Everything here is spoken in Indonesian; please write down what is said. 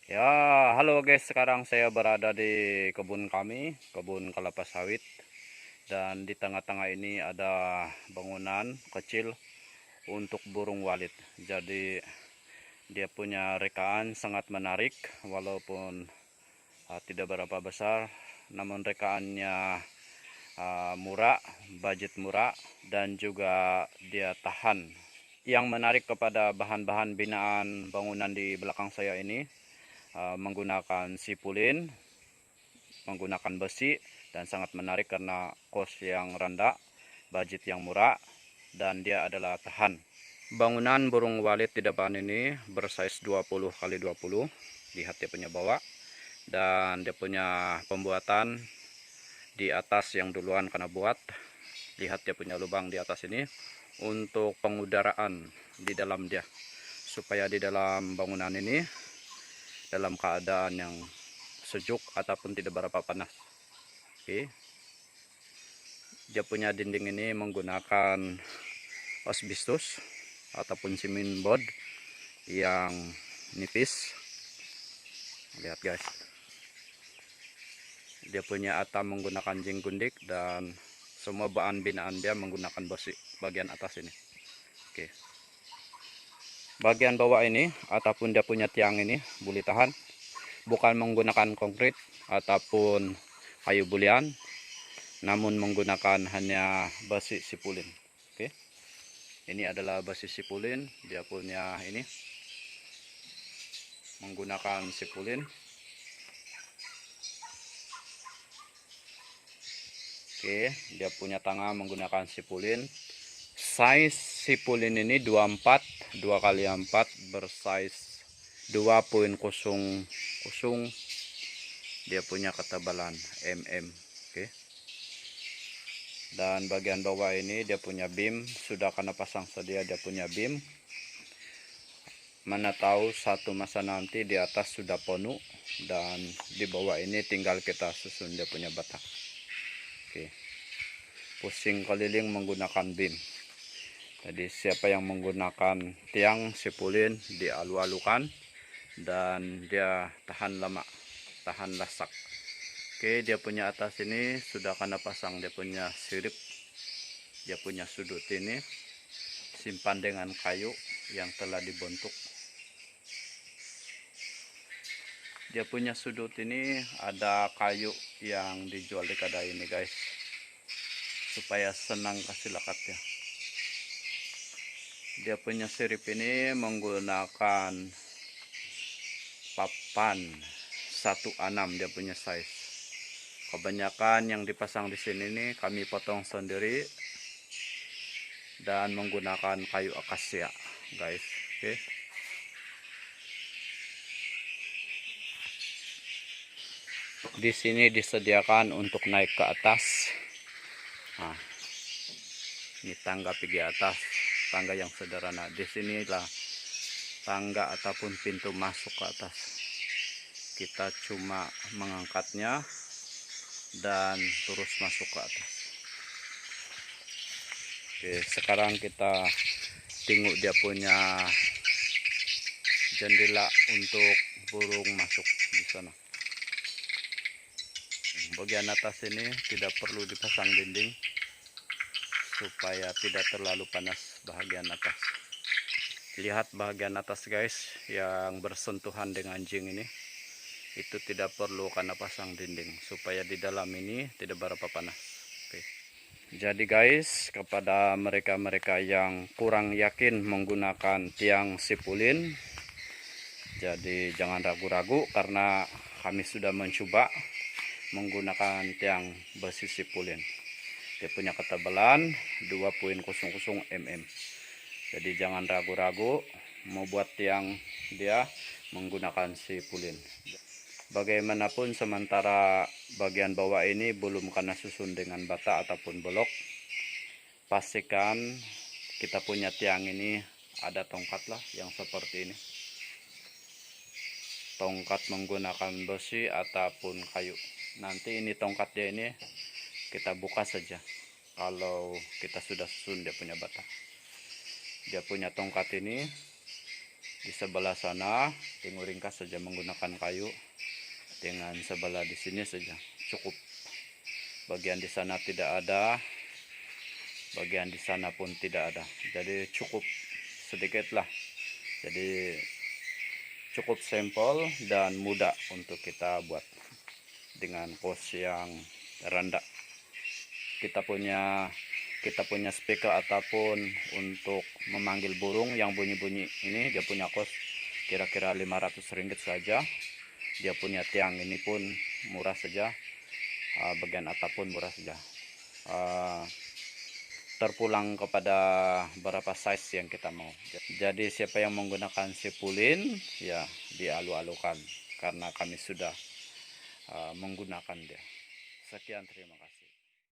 Ya, halo guys. Sekarang saya berada di kebun kami, kebun kelapa sawit. Dan di tengah-tengah ini ada bangunan kecil untuk burung walet. Jadi dia punya rekaan sangat menarik, walaupun tidak berapa besar. Namun rekaannya murah, budget murah, dan juga dia tahan. Yang menarik kepada bahan-bahan binaan bangunan di belakang saya ini menggunakan sipulin, menggunakan besi, dan sangat menarik karena cost yang rendah, budget yang murah, dan dia adalah tahan. Bangunan burung walet di depan ini bersize 20 kali 20. Lihat dia punya bawah, dan dia punya pembuatan di atas yang duluan karena buat. Lihat dia punya lubang di atas ini untuk pengudaraan di dalam dia, supaya di dalam bangunan ini dalam keadaan yang sejuk ataupun tidak berapa panas. Oke. Dia punya dinding ini menggunakan asbestos ataupun semen board yang nipis. Lihat guys, dia punya atap menggunakan jenggundik, dan semua bahan binaan dia menggunakan besi bagian atas ini. Oke, bagian bawah ini ataupun dia punya tiang ini boleh tahan, bukan menggunakan konkrit ataupun kayu bulian, namun menggunakan hanya besi sipulin. Oke, ini adalah besi sipulin. Dia punya ini menggunakan sipulin. Oke, dia punya tangan menggunakan sipulin. Size sipulin ini 24 2 kali 4 bersize 2.00. Dia punya ketebalan mm. Oke. Dan bagian bawah ini dia punya beam, sudah kena pasang sedia, dia punya beam. Mana tahu satu masa nanti di atas sudah penuh, dan di bawah ini tinggal kita susun dia punya batang. Oke, pusing keliling menggunakan beam. Jadi siapa yang menggunakan tiang sipulin dialu-alukan, dan dia tahan lama, tahan lasak. Oke, dia punya atas ini sudah kena pasang dia punya sirip, dia punya sudut ini simpan dengan kayu yang telah dibentuk. Dia punya sudut ini ada kayu yang dijual di kedai ini guys, supaya senang kasih lakatnya. Dia punya sirip ini menggunakan papan 16 dia punya size. Kebanyakan yang dipasang di sini nih kami potong sendiri dan menggunakan kayu akasia guys. Oke. Di sini disediakan untuk naik ke atas. Nah, ini tangga pergi atas, tangga yang sederhana. Di sinilah tangga ataupun pintu masuk ke atas. Kita cuma mengangkatnya dan terus masuk ke atas. Oke, sekarang kita tengok dia punya jendela untuk burung masuk di sana. Bagian atas ini tidak perlu dipasang dinding supaya tidak terlalu panas bagian atas. Lihat bagian atas guys yang bersentuhan dengan jing ini, itu tidak perlu karena pasang dinding supaya di dalam ini tidak berapa panas. Oke. Jadi guys, kepada mereka-mereka yang kurang yakin menggunakan tiang sipulin, jadi jangan ragu-ragu karena kami sudah mencoba menggunakan tiang besi sipulin. Dia punya ketebalan 2.00 mm. Jadi jangan ragu-ragu mau buat tiang dia menggunakan sipulin. Bagaimanapun sementara bagian bawah ini belum kena susun dengan bata ataupun blok, pastikan kita punya tiang ini ada tongkat lah yang seperti ini. Tongkat menggunakan besi ataupun kayu. Nanti ini tongkat dia ini kita buka saja kalau kita sudah susun dia punya batang. Dia punya tongkat ini Di sebelah sana tinggal ringkas saja menggunakan kayu, dengan sebelah di sini saja cukup. Bagian di sana tidak ada, bagian di sana pun tidak ada, jadi cukup sedikit lah. Jadi cukup simpel dan mudah untuk kita buat dengan kos yang rendah. Kita punya speaker ataupun untuk memanggil burung yang bunyi-bunyi ini, dia punya kos kira-kira 500 ringgit saja. Dia punya tiang ini pun murah saja, bagian atap pun murah saja. Terpulang kepada berapa size yang kita mau. Jadi siapa yang menggunakan sipulin ya dialu-alukan, karena kami sudah menggunakan dia. Sekian, terima kasih.